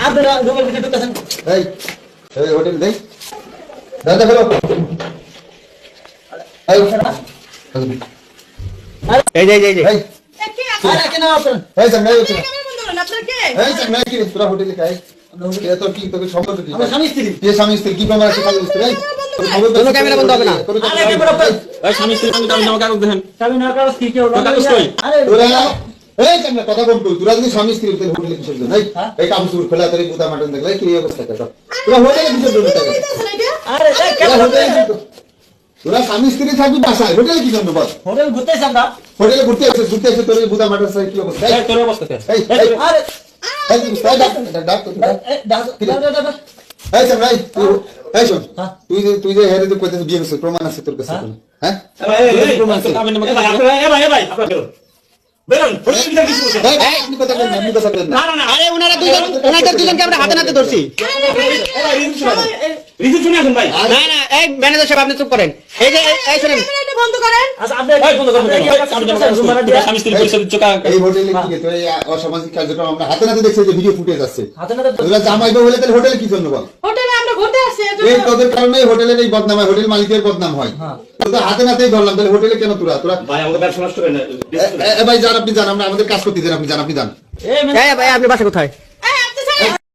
আপনারা রুমের ভিতরে ঢুকতেছেন। এই এই হোটেল দেই দাদা ফেলো এই এই এই আরে কেন আপনারা? এই সামনে এই এই আপনার সামনে কি তোরা হোটেলে খাই কে তোর কি তোকে সম্পর্ক কি আমার স্বামী স্ত্রী। কে স্বামী স্ত্রী কি প্রমাণ আছে স্বামী স্ত্রী এই কোনো ক্যামেরা বন্ধ হবে না। আরে কি বড় ভাই? এই স্বামী স্ত্রী আমি জমা কাগজ দেখেন স্বামী না কারো কি কেউ কাগজ কই? আরে তোরা এই সামনে কথা বল তুই তোরা যদি স্বামী স্ত্রী হোটেলে হোটেলে কিসের জন্য এই কাম শুরু ফেলা তোর বুতা মাটন দেখলে কি অবস্থা কর তোরা হোটেলে কিসের জন্য টাকা আরে এই কেন তোরা স্বামী স্ত্রী থাকবি বাসায় হোটেলে কি জন্য বল হোটেল ঘুরতেছ আমরা? হোটেলে ঘুরতে এসে তোর বুতা মাটন সাই কি অবস্থা এই তোর অবস্থা কে এই আরে তুই যে হেরে তুই কইতে বিয়ে করছিস প্রমাণ আছে তোর কাছে হ্যাঁ প্রমাণ আছে আমি ভাই ভাই আপনারা বেরোন হোটেল ভিতরে কিছু বলছেন আপনি কথা বলেন আপনি কথা বলেন না না না আরে ওনাদের দুজনকে আমরা হাতে নাতে ধরছি। রিজু শুনে আসুন ভাই না না এই ম্যানেজার সাহেব আপনি চুপ করেন। এই যে এই শুনেন বন্ধ করেন। আচ্ছা আপনি ভাই বন্ধ করুন স্বামী স্ত্রী পরিচয় চোকা এই হোটেলে কি তোর এই অসামাজিক কার্যক্রম আমরা হাতে নাতে দেখছি যে ভিডিও ফুটেজ আছে হাতে নাতে তোরা জামাই বউ হলে তাহলে হোটেলে কি জন্য বল হোটেলে আমরা ঘুরতে আসছি এই তোদের কারণে হোটেলের এই বদনাম হয় হোটেল মালিকের বদনাম হয় তোরা হাতে নাতেই ধরলাম তাহলে হোটেলে কেন তোরা ভাই আমাকে ব্যবসা নষ্ট করেন না ভাই জান আপনি জান আমরা আমাদের কাজ করতে দেন আপনি জান এই এই ভাই আপনি বাসা কোথায়?